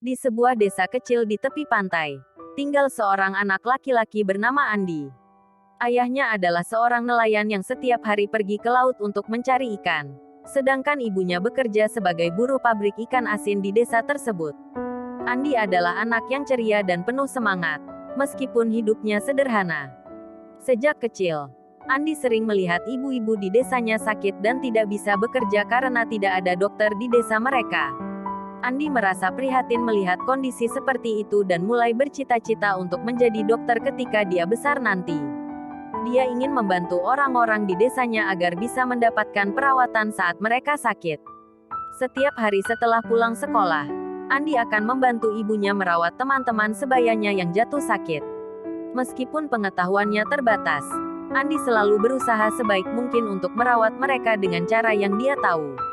Di sebuah desa kecil di tepi pantai, tinggal seorang anak laki-laki bernama Andi. Ayahnya adalah seorang nelayan yang setiap hari pergi ke laut untuk mencari ikan. Sedangkan ibunya bekerja sebagai buruh pabrik ikan asin di desa tersebut. Andi adalah anak yang ceria dan penuh semangat, meskipun hidupnya sederhana. Sejak kecil, Andi sering melihat ibu-ibu di desanya sakit dan tidak bisa bekerja karena tidak ada dokter di desa mereka. Andi merasa prihatin melihat kondisi seperti itu dan mulai bercita-cita untuk menjadi dokter ketika dia besar nanti. Dia ingin membantu orang-orang di desanya agar bisa mendapatkan perawatan saat mereka sakit. Setiap hari setelah pulang sekolah, Andi akan membantu ibunya merawat teman-teman sebayanya yang jatuh sakit. Meskipun pengetahuannya terbatas, Andi selalu berusaha sebaik mungkin untuk merawat mereka dengan cara yang dia tahu.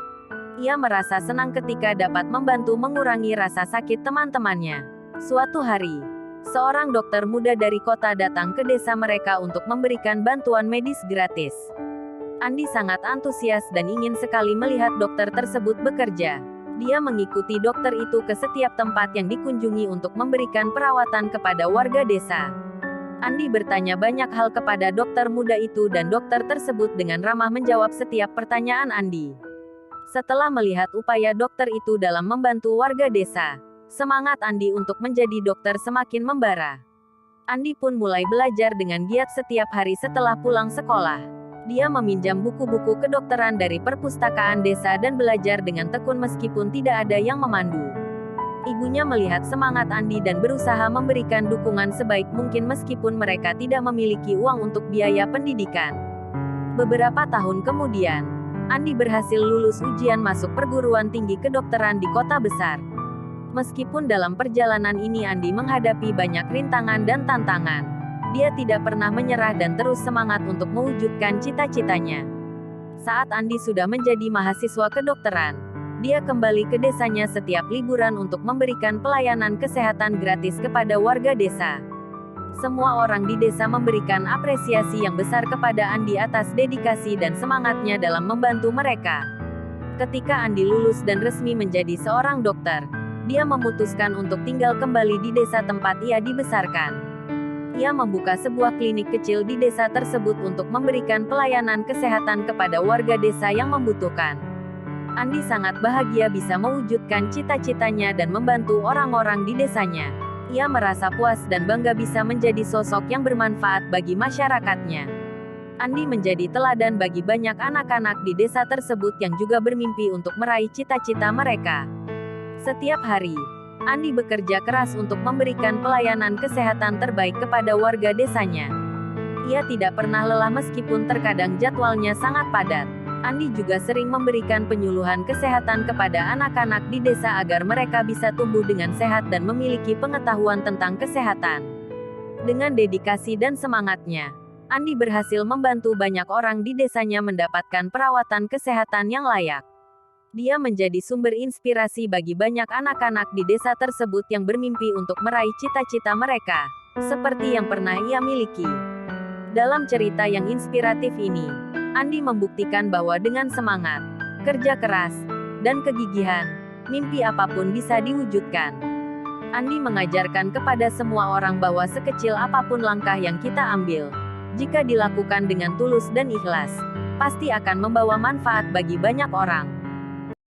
Ia merasa senang ketika dapat membantu mengurangi rasa sakit teman-temannya. Suatu hari, seorang dokter muda dari kota datang ke desa mereka untuk memberikan bantuan medis gratis. Andi sangat antusias dan ingin sekali melihat dokter tersebut bekerja. Dia mengikuti dokter itu ke setiap tempat yang dikunjungi untuk memberikan perawatan kepada warga desa. Andi bertanya banyak hal kepada dokter muda itu dan dokter tersebut dengan ramah menjawab setiap pertanyaan Andi. Setelah melihat upaya dokter itu dalam membantu warga desa, semangat Andi untuk menjadi dokter semakin membara. Andi pun mulai belajar dengan giat setiap hari setelah pulang sekolah. Dia meminjam buku-buku kedokteran dari perpustakaan desa dan belajar dengan tekun meskipun tidak ada yang memandu. Ibunya melihat semangat Andi dan berusaha memberikan dukungan sebaik mungkin meskipun mereka tidak memiliki uang untuk biaya pendidikan. Beberapa tahun kemudian, Andi berhasil lulus ujian masuk perguruan tinggi kedokteran di kota besar. Meskipun dalam perjalanan ini Andi menghadapi banyak rintangan dan tantangan, dia tidak pernah menyerah dan terus semangat untuk mewujudkan cita-citanya. Saat Andi sudah menjadi mahasiswa kedokteran, dia kembali ke desanya setiap liburan untuk memberikan pelayanan kesehatan gratis kepada warga desa. Semua orang di desa memberikan apresiasi yang besar kepada Andi atas dedikasi dan semangatnya dalam membantu mereka. Ketika Andi lulus dan resmi menjadi seorang dokter, dia memutuskan untuk tinggal kembali di desa tempat ia dibesarkan. Ia membuka sebuah klinik kecil di desa tersebut untuk memberikan pelayanan kesehatan kepada warga desa yang membutuhkan. Andi sangat bahagia bisa mewujudkan cita-citanya dan membantu orang-orang di desanya. Ia merasa puas dan bangga bisa menjadi sosok yang bermanfaat bagi masyarakatnya. Andi menjadi teladan bagi banyak anak-anak di desa tersebut yang juga bermimpi untuk meraih cita-cita mereka. Setiap hari, Andi bekerja keras untuk memberikan pelayanan kesehatan terbaik kepada warga desanya. Ia tidak pernah lelah meskipun terkadang jadwalnya sangat padat. Andi juga sering memberikan penyuluhan kesehatan kepada anak-anak di desa agar mereka bisa tumbuh dengan sehat dan memiliki pengetahuan tentang kesehatan. Dengan dedikasi dan semangatnya, Andi berhasil membantu banyak orang di desanya mendapatkan perawatan kesehatan yang layak. Dia menjadi sumber inspirasi bagi banyak anak-anak di desa tersebut yang bermimpi untuk meraih cita-cita mereka, seperti yang pernah ia miliki. Dalam cerita yang inspiratif ini, Andi membuktikan bahwa dengan semangat, kerja keras, dan kegigihan, mimpi apapun bisa diwujudkan. Andi mengajarkan kepada semua orang bahwa sekecil apapun langkah yang kita ambil, jika dilakukan dengan tulus dan ikhlas, pasti akan membawa manfaat bagi banyak orang.